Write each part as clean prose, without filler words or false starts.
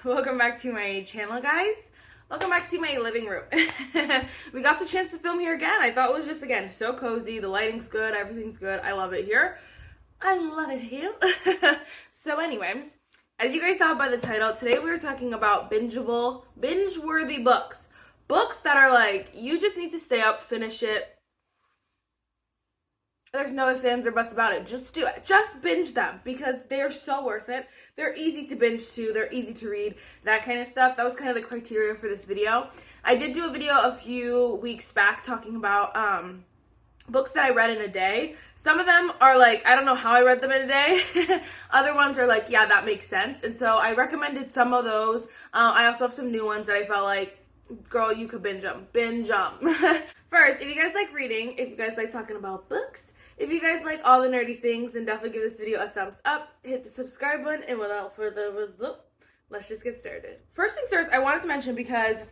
Welcome back to my channel, guys. Welcome back to my living room. We got the chance to film here again. I thought it was just, again, so cozy. The lighting's good, everything's good. I love it here. I love it here. So anyway, as you guys saw by the title, today we were talking about binge-worthy books. Books that are like, you just need to stay up, finish it. There's no ifs, ands, or buts about it. Just do it. Just binge them because they're so worth it. They're easy to binge to. They're easy to read. That kind of stuff. That was kind of the criteria for this video. I did do a video a few weeks back talking about books that I read in a day. Some of them are like, I don't know how I read them in a day. Other ones are like, yeah, that makes sense. And so I recommended some of those. I also have some new ones that I felt like, girl, you could binge them. Binge them. First, if you guys like reading, if you guys like talking about books, if you guys like all the nerdy things, then definitely give this video a thumbs up, hit the subscribe button, and without further ado, let's just get started. First things first, I wanted to mention because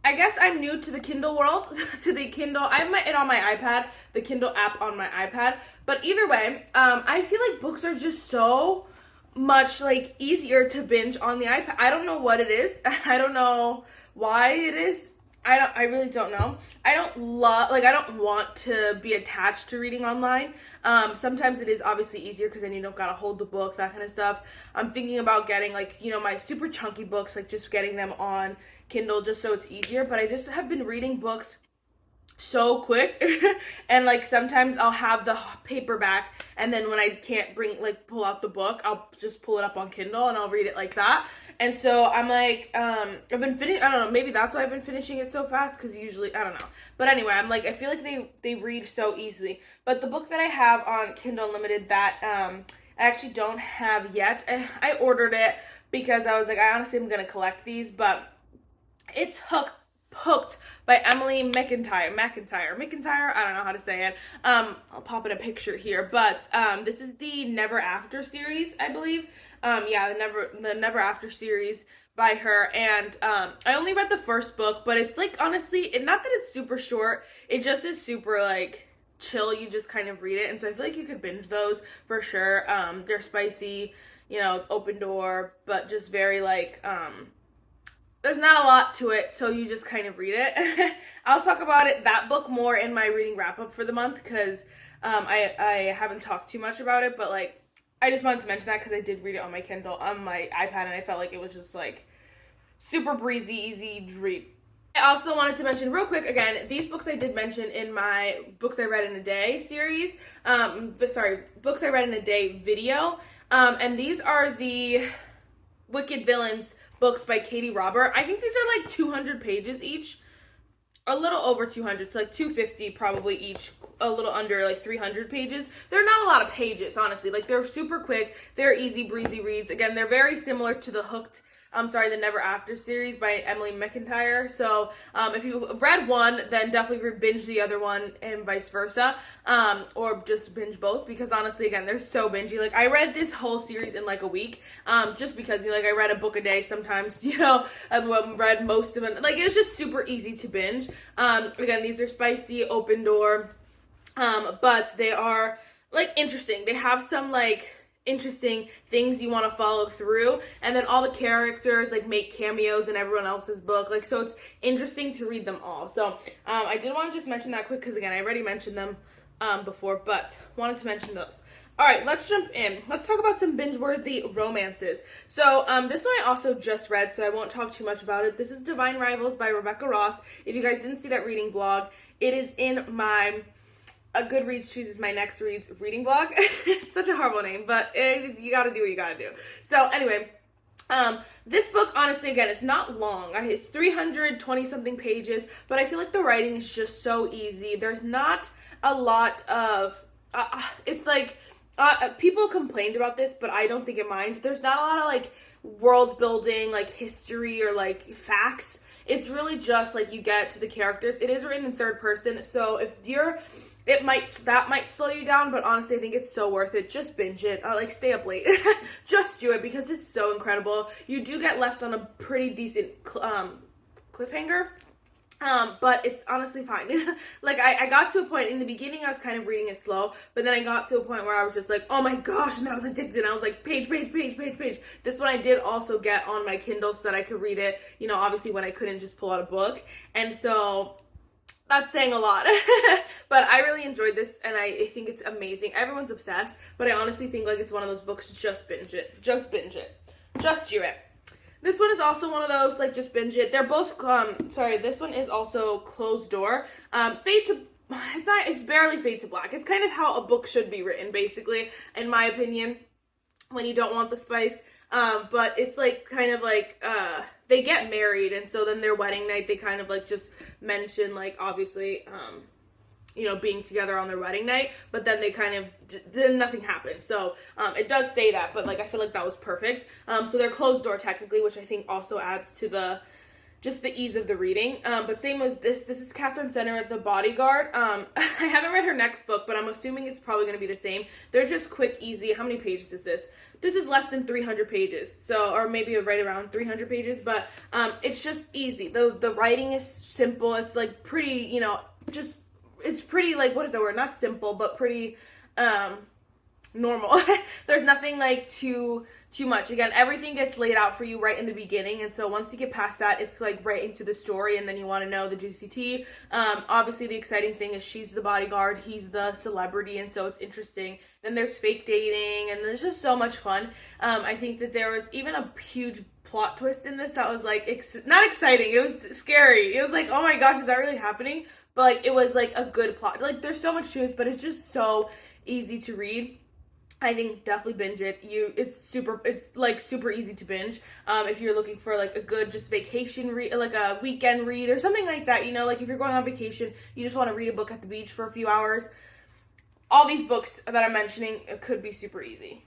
I guess I'm new to the Kindle world, to the Kindle. I have it on my iPad, the Kindle app on my iPad, but either way, I feel like books are just so much like easier to binge on the iPad. I don't know what it is. I don't know why it is. I really don't know. I don't want to be attached to reading online. Sometimes it is obviously easier because then you don't gotta hold the book, that kind of stuff. I'm thinking about getting my super chunky books, just getting them on Kindle just so it's easier. But I just have been reading books so quick and sometimes I'll have the paperback and then when I can't pull out the book, I'll just pull it up on Kindle and I'll read it like that. And so I'm I've been finishing, I don't know, maybe that's why I've been finishing it so fast because usually, I don't know. But anyway, I feel like they read so easily. But the book that I have on Kindle Unlimited that I actually don't have yet, I ordered it because I was like, I honestly am going to collect these, but it's Hooked by Emily McIntyre, I don't know how to say it. I'll pop in a picture here, but this is the Never After series, I believe. Yeah, the Never After series by her, and I only read the first book, but it's honestly, not that it's super short, it just is super chill. You just kind of read it, and so I feel like you could binge those for sure. They're spicy, open door, but just very there's not a lot to it, so you just kind of read it. I'll talk about that book more in my reading wrap-up for the month, because I haven't talked too much about it, but I just wanted to mention that because I did read it on my Kindle, on my iPad, and I felt like it was just super breezy, easy to read. I also wanted to mention real quick, again, these books I did mention in my Books I Read in a Day series, Books I Read in a Day video, and these are the Wicked Villains books by Katie Robert. I think these are 200 pages each, a little over 200, so 250 probably each, a little under 300 pages. They're not a lot of pages, honestly. They're super quick, they're easy breezy reads. Again, they're very similar to the Never After series by Emily McIntyre. So if you read one, then definitely binge the other one and vice versa, or just binge both, because honestly, again, they're so bingey. I read this whole series in a week, just because I read a book a day sometimes, I've read most of them. It's just super easy to binge. Again, these are spicy, open door, but they are interesting. They have some interesting things you want to follow through, and then all the characters make cameos in everyone else's book, so it's interesting to read them all. So I did want to just mention that quick because again, I already mentioned them before, but wanted to mention those. All right, let's jump in. Let's talk about some binge-worthy romances. So this one I also just read, so I won't talk too much about it. This is Divine Rivals by Rebecca Ross. If you guys didn't see that reading vlog, it is in my Goodreads Chooses My Next Reads reading blog. It's such a horrible name, but you gotta do what you gotta do. So anyway, this book, honestly, again, it's not long. It's 320 something pages, but I feel like the writing is just so easy. There's not a lot of, people complained about this, but I don't think it mind. There's not a lot of world building, history or facts. It's really just you get to the characters. It is written in third person, so if that might slow you down, but honestly, I think it's so worth it. Just binge it. Stay up late. Just do it because it's so incredible. You do get left on a pretty decent cliffhanger. But it's honestly fine. Like, I got to a point, in the beginning, I was kind of reading it slow, but then I got to a point where I was just like, oh my gosh, and then I was addicted, I was like, page. This one I did also get on my Kindle so that I could read it, obviously when I couldn't just pull out a book, and so that's saying a lot. But I really enjoyed this, and I think it's amazing. Everyone's obsessed, but I honestly think, like, it's one of those books, just binge it. Just do it. This one is also one of those, like, just binge it. They're both, this one is also Closed Door. It's barely Fade to Black. It's kind of how a book should be written, basically, in my opinion, when you don't want the spice. But it's, like, kind of like, they get married, and so then their wedding night, they kind of, like, just mention, like, obviously, being together on their wedding night, but then they kind of, then nothing happens. So, it does say that, but, like, I feel like that was perfect. So they're Closed Door, technically, which I think also adds to the ease of the reading. But same as this is Catherine Center, The Bodyguard. I haven't read her next book, but I'm assuming it's probably going to be the same. They're just quick, easy. How many pages is this? This is less than 300 pages, so, or maybe right around 300 pages, but it's just easy. The writing is simple. It's, like, pretty, it's pretty, like, what is the word? Not simple, but pretty normal. There's nothing, like, too much. Again, everything gets laid out for you right in the beginning, and so once you get past that, it's, like, right into the story, and then you want to know the juicy tea. Obviously, the exciting thing is she's the bodyguard, he's the celebrity, and so it's interesting. Then there's fake dating, and there's just so much fun. I think that there was even a huge plot twist in this that was, like, not exciting, it was scary. It was like, oh my gosh, is that really happening? But, like, it was, like, a good plot. Like, there's so much to it, but it's just so easy to read. I think definitely binge it. It's super easy to binge. If you're looking for, like, a good just vacation read, like a weekend read or something like that, like, if you're going on vacation, you just want to read a book at the beach for a few hours. All these books that I'm mentioning, it could be super easy.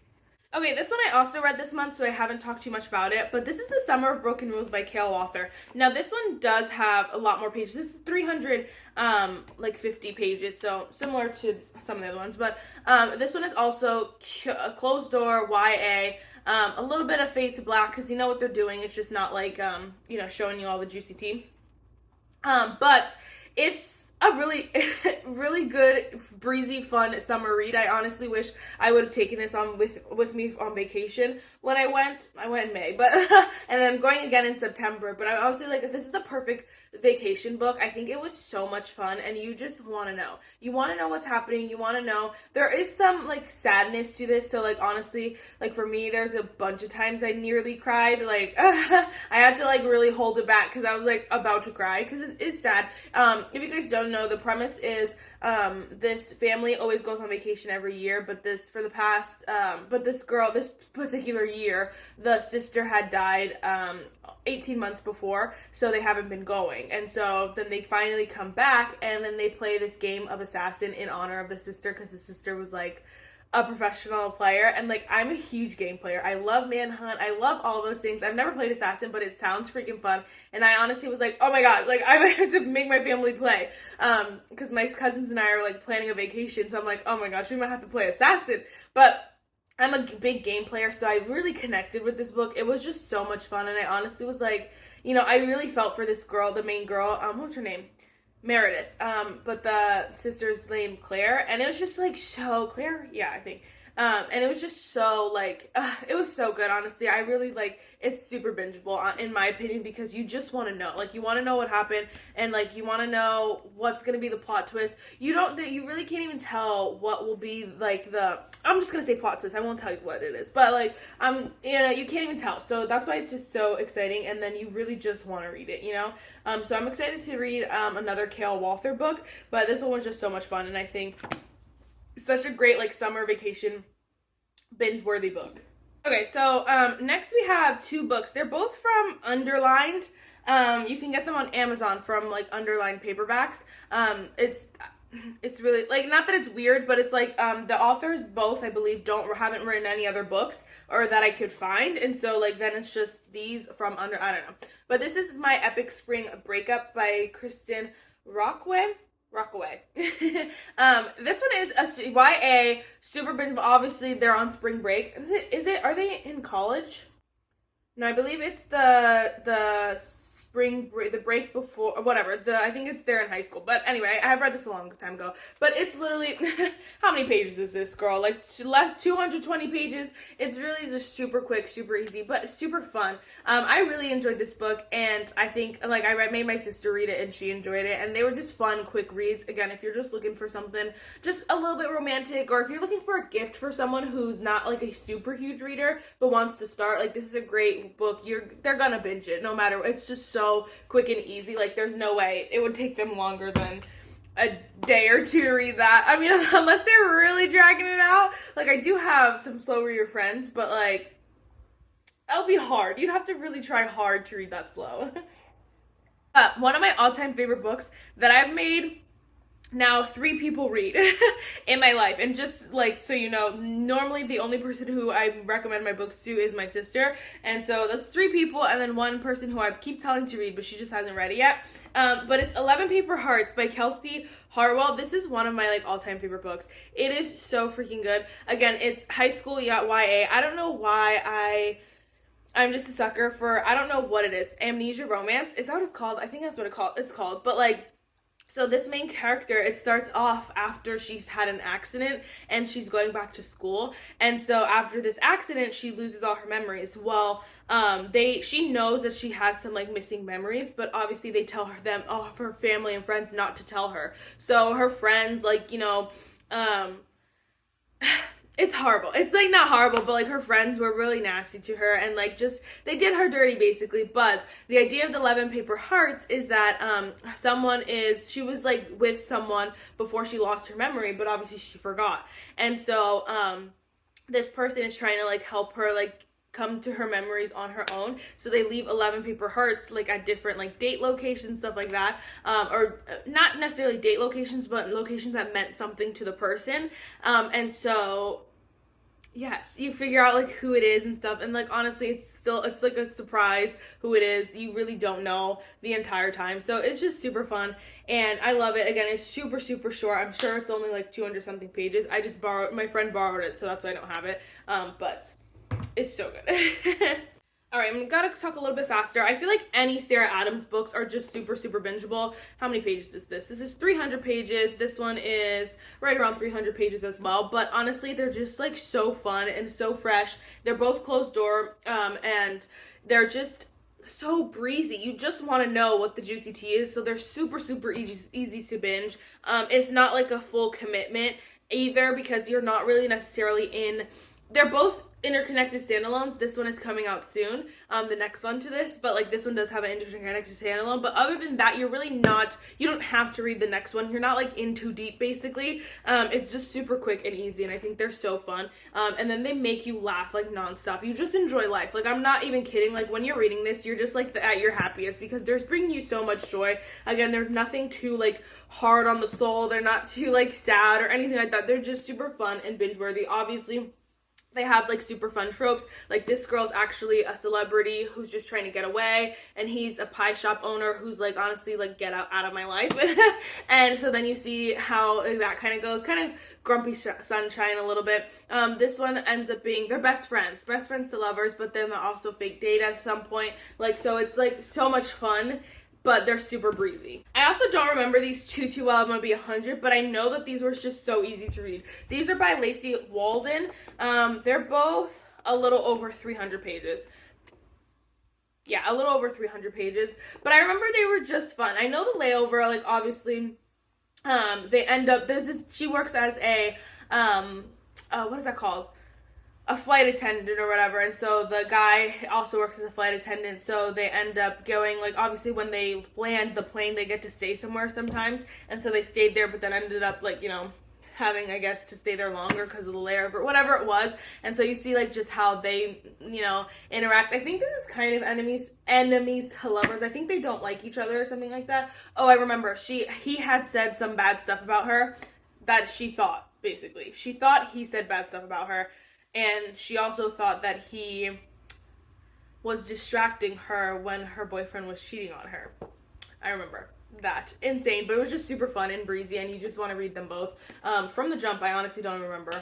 Okay, this one I also read this month, so I haven't talked too much about it, but this is The Summer of Broken Rules by Kale Walker. Now, this one does have a lot more pages. This is 350 pages, so similar to some of the other ones, but this one is also a Closed Door, YA, a little bit of Fade to Black, because you know what they're doing. It's just not, like, showing you all the juicy tea. But it's a really, really good, breezy, fun summer read. I honestly wish I would have taken this on with me on vacation when I went in May, but and I'm going again in September. But I honestly, like, this is the perfect vacation book. I think it was so much fun, and you just want to know. You want to know what's happening. You want to know. There is some, like, sadness to this. So, like, honestly, like, for me, there's a bunch of times I nearly cried. Like, I had to, like, really hold it back because I was, like, about to cry because it is sad. If you guys don't know, the premise is this family always goes on vacation every year, but this particular year, the sister had died 18 months before, so they haven't been going, and so then they finally come back, and then they play this game of assassin in honor of the sister, because the sister was, like, a professional player, and, like, I'm a huge game player. I love Manhunt. I love all those things. I've never played Assassin, but it sounds freaking fun, and I honestly was like, oh my god, like, I might have to make my family play, because my cousins and I are, like, planning a vacation, so I'm like, oh my gosh, we might have to play Assassin, but I'm a big game player, so I really connected with this book. It was just so much fun, and I honestly was like, I really felt for this girl, the main girl, what was her name? Meredith, but the sister's name Claire, and it was just, like, so, Claire? Yeah, I think, and it was just so, like, it was so good, honestly. I really, like, it's super bingeable, in my opinion, because you just want to know, like, you want to know what happened, and, like, you want to know what's going to be the plot twist. You really can't even tell what will be, like, I'm just going to say plot twist, I won't tell you what it is, but, like, you can't even tell, so that's why it's just so exciting, and then you really just want to read it, so I'm excited to read, another Kale Walker book, but this one was just so much fun, and I think such a great, like, summer vacation binge-worthy book. Okay, so next we have two books. They're both from Underlined. You can get them on Amazon from, like, Underlined paperbacks. It's really, like, not that it's weird, but it's like the authors both, I believe, haven't written any other books or that I could find, and so, like, then it's just these from I don't know. But this is My Epic Spring Breakup by Kristen Rockaway. This one is a YA, super binge, obviously they're on spring break. Are they in college? No, I believe it's the the break before, or whatever. I think it's there in high school. But anyway, I have read this a long time ago. But it's literally, how many pages is this, girl? Like, less 220 pages. It's really just super quick, super easy, but super fun. I really enjoyed this book, and I think, like, made my sister read it, and she enjoyed it, and they were just fun, quick reads. Again, if you're just looking for something just a little bit romantic, or if you're looking for a gift for someone who's not, like, a super huge reader, but wants to start, like, this is a great book. They're gonna binge it, no matter. It's just so quick and easy. Like, there's no way it would take them longer than a day or two to read that. I mean, unless they're really dragging it out. Like, I do have some slow reader friends, but, like, that'll be hard. You'd have to really try hard to read that slow. One of my all-time favorite books that I've made now 3 people read in my life. And just, like, so you know, normally the only person who I recommend my books to is my sister. And so that's 3 people, and then 1 person who I keep telling to read, but she just hasn't read it yet. But it's 11 Paper Hearts by Kelsey Harwell. This is one of my, like, all-time favorite books. It is so freaking good. Again, it's high school YA. I don't know why I'm just a sucker for, I don't know what it is. Amnesia romance. Is that what it's called? I think that's what it's called. But, like, so this main character, it starts off after she's had an accident and she's going back to school. And so after this accident, she loses all her memories. Well, she knows that she has some, like, missing memories, but obviously they tell all of her family and friends not to tell her. So her friends, like, you know, it's horrible. It's, like, not horrible, but, like, her friends were really nasty to her, and, like, just, they did her dirty, basically. But the idea of the 11 Paper Hearts is that she was, like, with someone before she lost her memory, but obviously she forgot. And so this person is trying to, like, help her, like, come to her memories on her own. So they leave 11 Paper Hearts, like, at different, like, date locations, stuff like that, or not necessarily date locations, but locations that meant something to the person. And so yes, you figure out, like, who it is and stuff, and, like, honestly, it's like a surprise who it is. You really don't know the entire time, so it's just super fun, and I love it. Again, it's super, super short. I'm sure it's only, like, 200 something pages. My friend borrowed it, so that's why I don't have it, but it's so good. Alright, I'm gonna talk a little bit faster. I feel like any Sarah Adams books are just super, super bingeable. How many pages is this? This is 300 pages. This one is right around 300 pages as well. But honestly, they're just, like, so fun and so fresh. They're both closed door, and they're just so breezy. You just want to know what the juicy tea is. So they're super, super easy to binge. It's not, like, a full commitment either, because you're not really necessarily they're both interconnected standalones. This one is coming out soon, the next one to this, but, like, this one does have an interconnected standalone. But other than that, you don't have to read the next one. You're not, like, in too deep, basically. It's just super quick and easy, and I think they're so fun. And then they make you laugh, like, nonstop. You just enjoy life. Like, I'm not even kidding. Like, when you're reading this, you're just, like, at your happiest, because they're bringing you so much joy. Again, there's nothing too, like, hard on the soul. They're not too, like, sad or anything like that. They're just super fun and binge-worthy. Obviously, they have, like, super fun tropes. Like, this girl's actually a celebrity who's just trying to get away, and he's a pie shop owner who's, like, honestly, like, get out of my life. And so then you see how that kind of goes, kind of grumpy sunshine a little bit. This one ends up being, they're best friends to lovers, but then they also fake date at some point. Like, so it's, like, so much fun, but they're super breezy. I also don't remember these too well. I'm gonna be 100, but I know that these were just so easy to read. These are by Lacey Walden. They're both a little over 300 pages. Yeah, a little over 300 pages. But I remember they were just fun. I know the layover, like, obviously, they end up, she works as a, what is that called? A flight attendant or whatever, and so the guy also works as a flight attendant, so they end up going, like, obviously when they land the plane, they get to stay somewhere sometimes, and so they stayed there, but then ended up, like, you know, having, I guess, to stay there longer because of the layover, whatever it was. And so you see, like, just how they, you know, interact. I think this is kind of enemies to lovers. I think they don't like each other or something like that. Oh, I remember, he had said some bad stuff about her that she thought, basically. She thought he said bad stuff about her. And she also thought that he was distracting her when her boyfriend was cheating on her. I remember that. Insane, but it was just super fun and breezy, and you just want to read them both. From the jump, I honestly don't remember.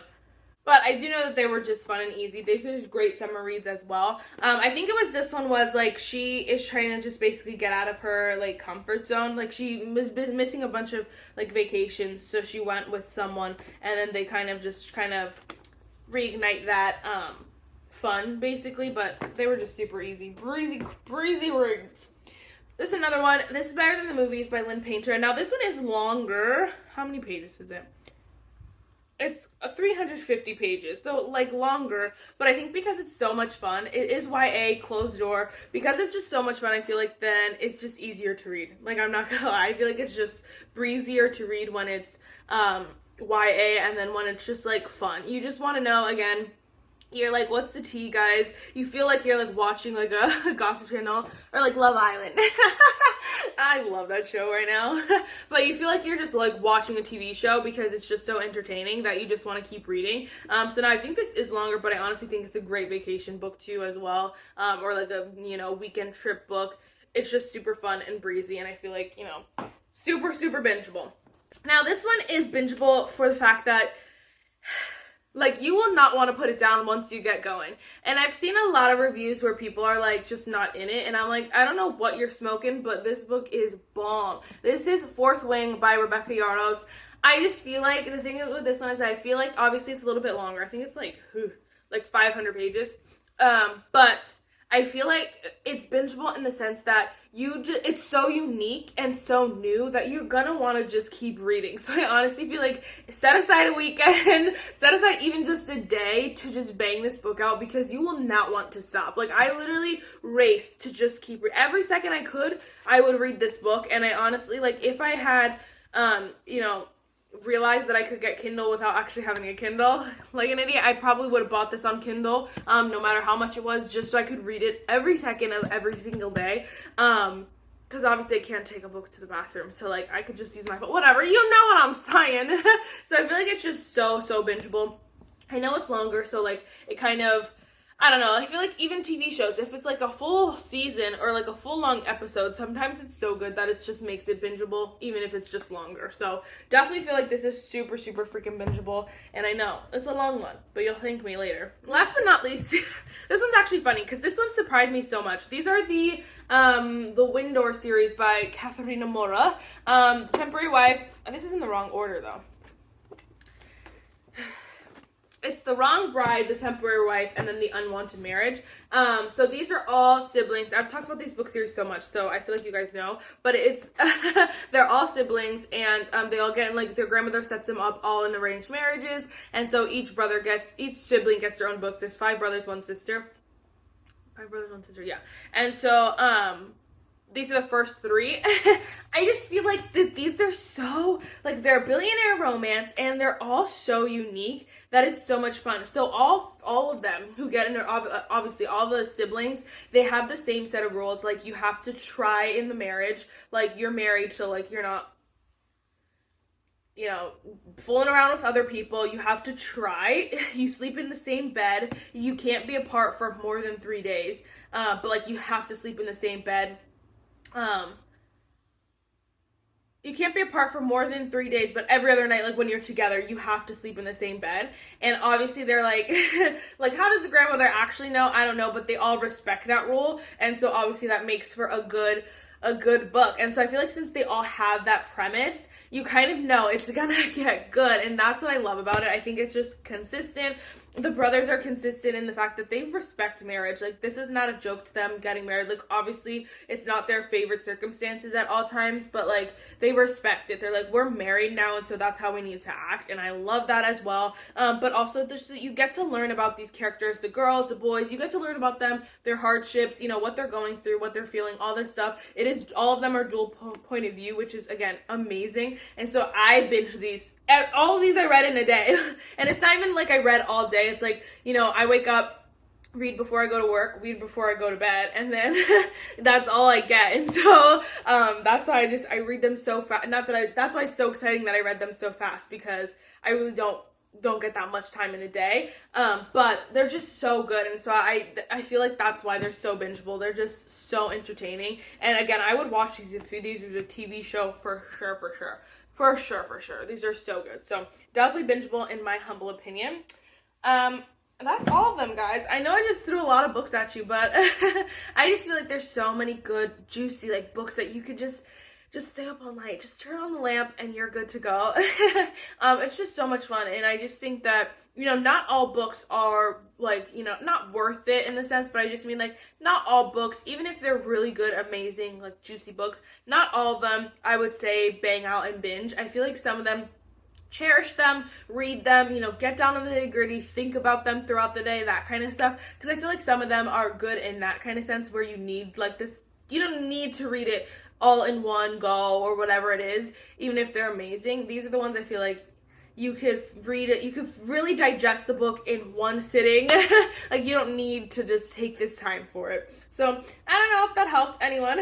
But I do know that they were just fun and easy. These are great summer reads as well. I think it was this one was like she is trying to just basically get out of her like comfort zone. Like she was missing a bunch of like vacations, so she went with someone, and then they kind of reignite that fun basically. But they were just super easy, breezy reads. This is another one. This is Better Than the Movies by Lynn Painter. Now this one is longer. How many pages is it? It's 350 pages, so like longer, but I think because it's so much fun, it is YA, closed door, because it's just so much fun, I feel like then it's just easier to read. Like, I'm not gonna lie, I feel like it's just breezier to read when it's YA, and then when it's just like fun. You just want to know, again, you're like, what's the tea, guys? You feel like you're like watching like a gossip channel or like Love Island. I love that show right now. But you feel like you're just like watching a TV show because it's just so entertaining that you just want to keep reading. So now I think this is longer, but I honestly think it's a great vacation book too as well. Or like a, weekend trip book. It's just super fun and breezy, and I feel like, super, super bingeable. Now this one is bingeable for the fact that like, you will not want to put it down once you get going. And I've seen a lot of reviews where people are, like, just not in it. And I'm like, I don't know what you're smoking, but this book is bomb. This is Fourth Wing by Rebecca Yarros. I just feel like, the thing is with this one is that I feel like, obviously, it's a little bit longer. I think it's, like 500 pages. But I feel like it's bingeable in the sense that it's so unique and so new that you're gonna want to just keep reading. So I honestly feel like set aside a weekend, set aside even just a day to just bang this book out, because you will not want to stop. Like, I literally raced to just keep every second I could, I would read this book. And I honestly, like, if I had, realized that I could get Kindle without actually having a Kindle like an idiot, I probably would have bought this on Kindle, no matter how much it was, just so I could read it every second of every single day, because obviously I can't take a book to the bathroom, so like I could just use my phone, whatever, you know what I'm saying. So I feel like it's just so bingeable. I know it's longer, so like it kind of, I don't know, I feel like even TV shows, if it's like a full season or like a full long episode, sometimes it's so good that it just makes it bingeable, even if it's just longer. So definitely feel like this is super, super freaking bingeable. And I know, it's a long one, but you'll thank me later. Last but not least, this one's actually funny because this one surprised me so much. These are the Windor series by Katharina Mora. Temporary Wife, and this is in the wrong order though. It's The Wrong Bride, The Temporary Wife, and then The Unwanted Marriage. So these are all siblings. I've talked about these book series so much, so I feel like you guys know. But it's they're all siblings, and they all get, like, their grandmother sets them up all in arranged marriages. And so each sibling gets their own books. There's 5 brothers, 1 sister. 5 brothers, 1 sister, yeah. And so, these are the first 3. I just feel like they're so, like, they're a billionaire romance, and they're all so unique that it's so much fun. So all of them who get in there, obviously all the siblings, they have the same set of rules. Like, you have to try in the marriage. Like, you're married, so, like, you're not, fooling around with other people. You have to try. You sleep in the same bed. You can't be apart for more than 3 days. But, like, you have to sleep in the same bed. You can't be apart for more than 3 days, but every other night, like when you're together, you have to sleep in the same bed. And obviously they're like, like, how does the grandmother actually know? I don't know, but they all respect that rule. And so obviously that makes for a good book. And so I feel like since they all have that premise, you kind of know it's gonna get good. And that's what I love about it. I think it's just consistent. The brothers are consistent in the fact that they respect marriage. Like, this is not a joke to them getting married. Like, obviously, it's not their favorite circumstances at all times, but, like, they respect it. They're like, we're married now, and so that's how we need to act, and I love that as well. But also, you get to learn about these characters, the girls, the boys. You get to learn about them, their hardships, what they're going through, what they're feeling, all this stuff. All of them are dual point of view, which is, again, amazing. And so I binge these. All of these I read in a day. And it's not even like I read all day. It's like, I wake up, read before I go to work, read before I go to bed, and then that's all I get. And so that's why I read them so fast. That's why it's so exciting that I read them so fast, because I really don't get that much time in a day. But they're just so good. And so I feel like that's why they're so bingeable. They're just so entertaining. And again, I would watch these if these was a TV show for sure. For sure. These are so good. So definitely bingeable in my humble opinion. That's all of them, guys. I know I just threw a lot of books at you, but I just feel like there's so many good, juicy, like, books that you could just stay up all night. Just turn on the lamp and you're good to go. It's just so much fun, and I just think that, you know, not all books are, like, you know, not worth it in the sense, but I just mean, like, not all books, even if they're really good, amazing, like, juicy books, not all of them, I would say, bang out and binge. I feel like some of them, cherish them, read them, you know, get down to the nitty-gritty, think about them throughout the day, that kind of stuff, because I feel like some of them are good in that kind of sense where you need, like, this, you don't need to read it all in one go or whatever it is, even if they're amazing. These are the ones I feel like you could read it, you could really digest the book in one sitting. Like, you don't need to just take this time for it. So, I don't know if that helped anyone.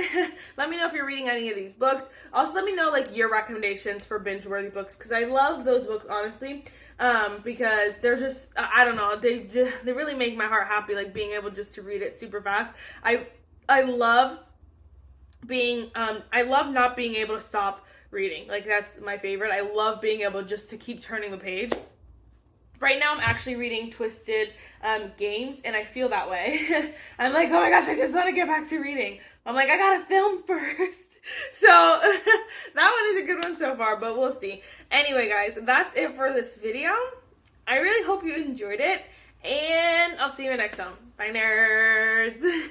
Let me know if you're reading any of these books. Also, let me know, like, your recommendations for binge-worthy books, because I love those books, honestly, because they're just, I don't know, they really make my heart happy, like, being able just to read it super fast. I love I love not being able to stop reading. Like, that's my favorite. I love being able just to keep turning the page. Right now I'm actually reading Twisted Games, and I feel that way. I'm like, oh my gosh, I just want to get back to reading. I'm like, I gotta film first. So that one is a good one so far, but we'll see. Anyway, guys, that's it for this video. I really hope you enjoyed it, and I'll see you in the next one. Bye, nerds.